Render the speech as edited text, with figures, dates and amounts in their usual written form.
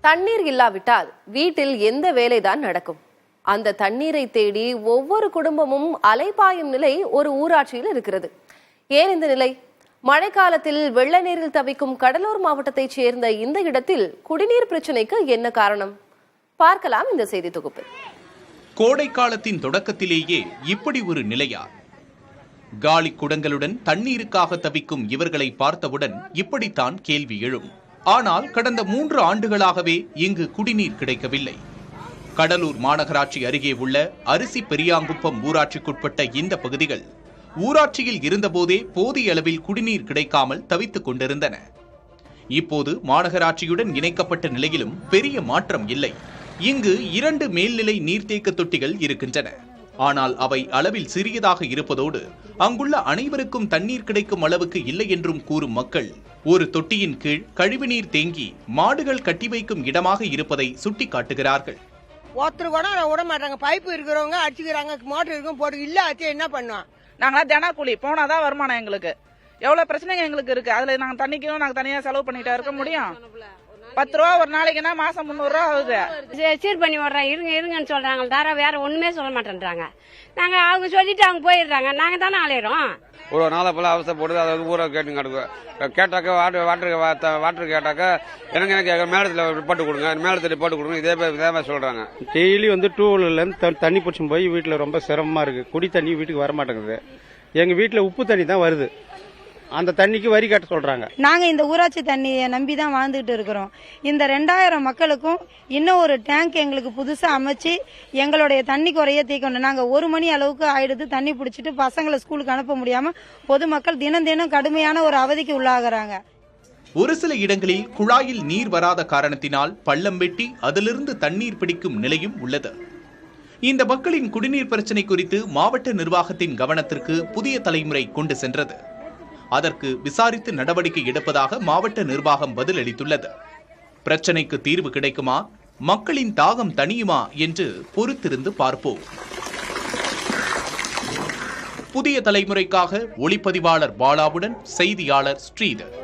தண்ணீர் இல்லாவிட்டால் வீட்டில் எந்த வேலைதான் நடக்கும்? அந்த தண்ணீரை தேடி ஒவ்வொரு குடும்பமும் அலைபாயும் நிலை ஒரு ஊராட்சியில் இருக்கிறது. ஏன் இந்த நிலை? மழைக்காலத்தில் வெள்ள நீரில் தவிக்கும் கடலூர் மாவட்டத்தைச் சேர்ந்த இந்த இடத்தில் குடிநீர் பிரச்சனைக்கு என்ன காரணம்? பார்க்கலாம் இந்த செய்தி தொகுப்பில். கோடை காலத்தின் தொடக்கத்திலேயே இப்படி ஒரு நிலையா? காலி குடங்களுடன் தண்ணீருக்காக தவிக்கும் இவர்களை பார்த்தவுடன் இப்படித்தான் கேள்வி எழும். ஆனால் கடந்த 3 ஆண்டுகளாகவே இங்கு குடிநீர் கிடைக்கவில்லை. கடலூர் மாநகராட்சி அருகே உள்ள அரிசி பெரியாங்குப்பம் ஊராட்சிக்குட்பட்ட இந்த பகுதிகள் ஊராட்சியில் இருந்தபோதே போதிய அளவில் குடிநீர் கிடைக்காமல் தவித்துக் கொண்டிருந்தன. இப்போது மாநகராட்சியுடன் இணைக்கப்பட்ட நிலையிலும் பெரிய மாற்றம் இல்லை. இங்கு 2 மேல்நிலை நீர்த்தேக்க தொட்டிகள் இருக்கின்றன. ஆனால் அவை அளவில் சிறியதாக இருப்பதோடு அங்குள்ள அனைவருக்கும் தண்ணீர் கிடைக்கும் அளவுக்கு இல்லை என்றும் கூறும் மக்கள், ஒரு தொட்டியின் கீழ் கழிவுநீர் தேங்கி மாடுகள் கட்டி வைக்கும் இடமாக இருப்பதை சுட்டிக்காட்டுகிறார்கள். ஒருத்தர் கூட விட மாட்டாங்க. பைப்பு இருக்கிறவங்க அடிச்சுக்கிறாங்க, மோட்டர் இருக்கும் போட்டு இல்ல ஆச்சு என்ன பண்ணுவோம்? நாங்களா தினக்கூலி போனாதான் வருமானம். எங்களுக்கு எவ்வளவு பிரச்சனைங்க எங்களுக்கு இருக்கு. அதுல நாங்க தண்ணிக்கும் நாங்க தனியா செலவு பண்ணிட்டா இருக்க முடியும். 10 ரூபா ஒரு நாளைக்குன்னா மாசம் 300 ரூபா ஆகுது. சீர் பண்ணி விடுறேன், இருங்கன்னு சொல்றாங்க. தர வேற ஒண்ணுமே சொல்ல மாட்டேன்றாங்க. நாங்க அவங்க சொல்லிட்டு அவங்க போயிடுறாங்க. நாங்க தானே அலையிறோம். ஒரு நாளை போல அவசரப்படுது. அதை ஊரை கேட்டு கிடக்கும். கேட்டாக்க வாட்டர் கேட்டாக்க எனக்கு மேலத்தில் ரிப்போர்ட் கொடுங்க, மேலத்தில் ரிப்போர்ட் கொடுங்க, இதே மாதிரி சொல்றாங்க. டெய்லி 2 வீலர்லேருந்து தண்ணி பிடிச்சி போய் வீட்டில் ரொம்ப சிரமமா இருக்கு. குடி தண்ணி வீட்டுக்கு வர மாட்டேங்குது. எங்க வீட்டில் உப்பு தண்ணி தான் வருது. அந்த தண்ணிக்கு வரி கட்ட சொல்றாங்க. நாங்க இந்த ஊராட்சி தண்ணியை நம்பி தான் வாழ்ந்துட்டு இருக்கிறோம். இந்த 2000 மக்களுக்கும் இன்னும் ஒரு டேங்க் எங்களுக்கு புதுசா அமைச்சு எங்களுடைய தண்ணி குறைய தீர்க்கணும். நாங்க 1 மணி அளவுக்கு ஆயிடுது தண்ணி பிடிச்சிட்டு பசங்களை ஸ்கூலுக்கு அனுப்ப முடியாம பொதுமக்கள் தினம் கடுமையான ஒரு அவதிக்கு உள்ளாகிறாங்க. ஒரு சில இடங்களில் குழாயில் நீர் வராத காரணத்தினால் பள்ளம் வெட்டி அதிலிருந்து தண்ணீர் பிடிக்கும் நிலையும் உள்ளது. இந்த மக்களின் குடிநீர் பிரச்சனை குறித்து மாவட்ட நிர்வாகத்தின் கவனத்திற்கு புதிய தலைமுறை கொண்டு சென்றது. அதற்கு விசாரித்து நடவடிக்கை எடுப்பதாக மாவட்ட நிர்வாகம் பதிலளித்துள்ளது. பிரச்சனைக்கு தீர்வு கிடைக்குமா, மக்களின் தாகம் தணியுமா என்று பொறுத்திருந்து பார்ப்போம். புதிய தலைமுறைக்காக ஒளிப்பதிவாளர் பாலாவுடன் செய்தியாளர் ஸ்ரீதர்.